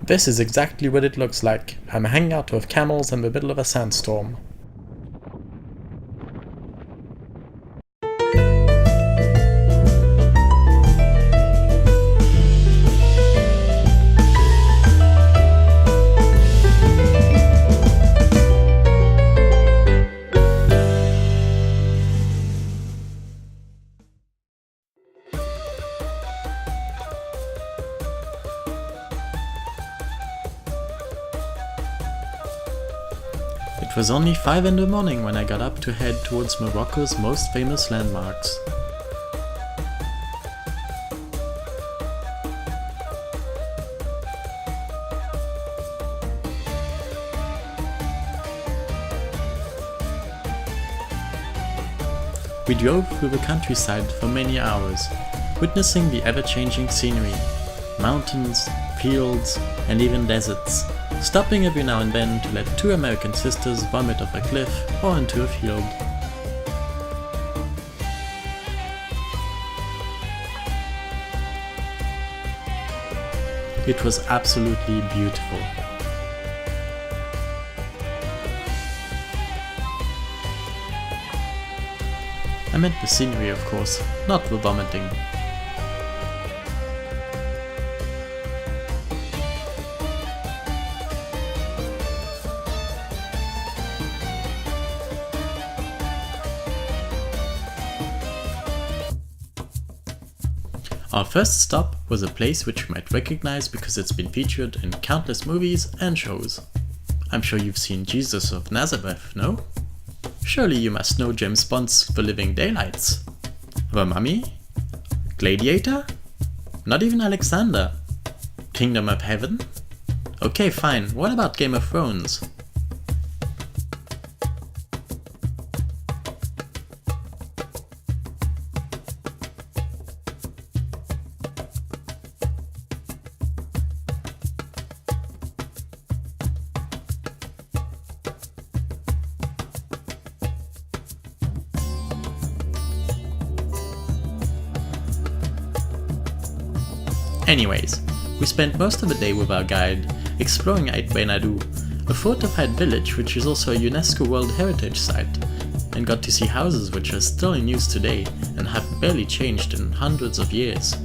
This is exactly what it looks like. I'm hanging out with camels in the middle of a sandstorm. It was only 5 in the morning when I got up to head towards Morocco's most famous landmarks. We drove through the countryside for many hours, witnessing the ever-changing scenery, mountains, fields, and even deserts, stopping every now and then to let two American sisters vomit off a cliff or into a field. It was absolutely beautiful. I meant the scenery, of course, not the vomiting. Our first stop was a place which you might recognize because it's been featured in countless movies and shows. I'm sure you've seen Jesus of Nazareth, no? Surely you must know James Bond's The Living Daylights. The Mummy? Gladiator? Not even Alexander? Kingdom of Heaven? Okay, fine, what about Game of Thrones? Anyways, we spent most of the day with our guide, exploring Aït Benhaddou, a fortified village which is also a UNESCO World Heritage Site, and got to see houses which are still in use today and have barely changed in hundreds of years.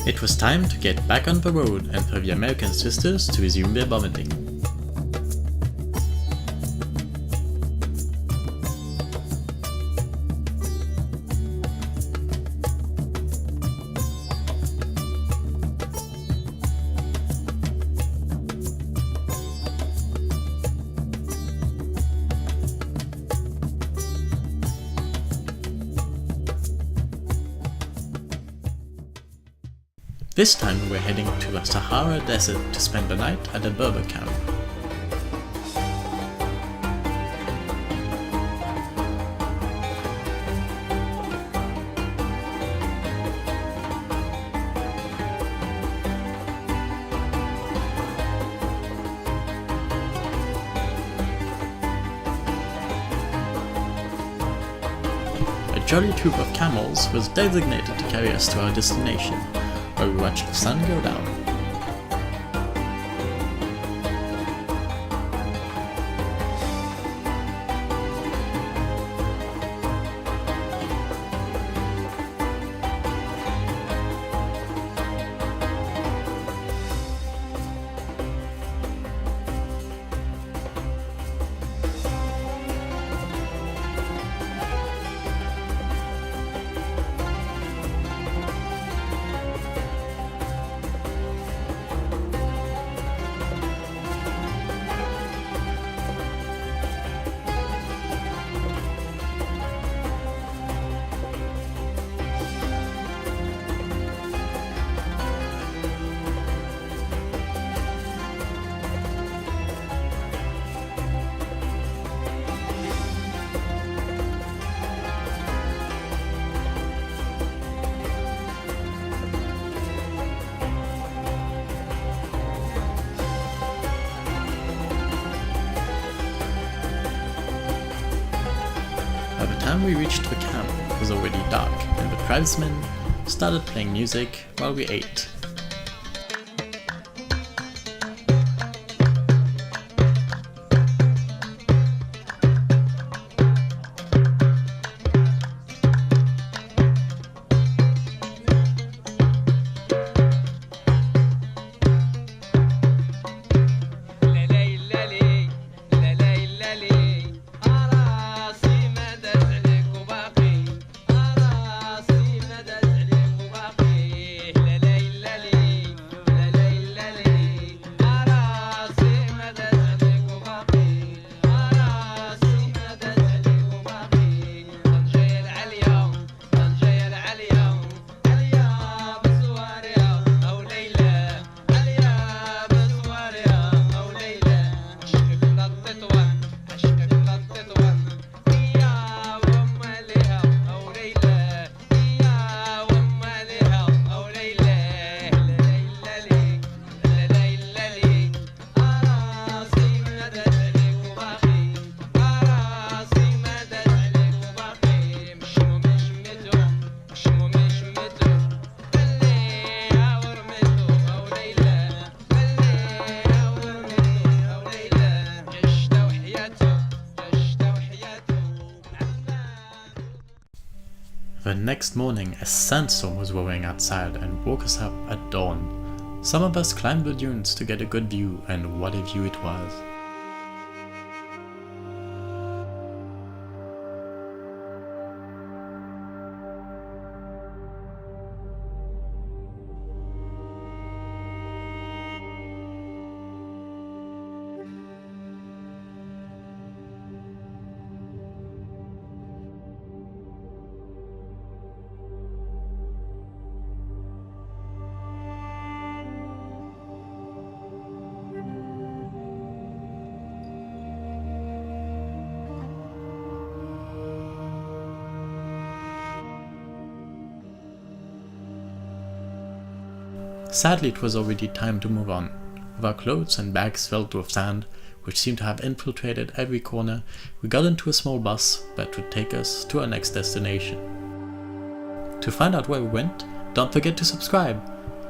It was time to get back on the road and for the American sisters to resume their vomiting. This time we were heading to the Sahara desert to spend the night at a Berber camp. A jolly troop of camels was designated to carry us to our destination, where we watched the sun go down. time we reached the camp, it was already dark, and the tribesmen started playing music while we ate. The next morning, a sandstorm was roaring outside and woke us up at dawn. Some of us climbed the dunes to get a good view, and what a view it was. Sadly, it was already time to move on. With our clothes and bags filled with sand, which seemed to have infiltrated every corner, we got into a small bus that would take us to our next destination. To find out where we went, don't forget to subscribe,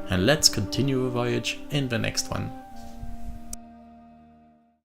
and let's continue our voyage in the next one.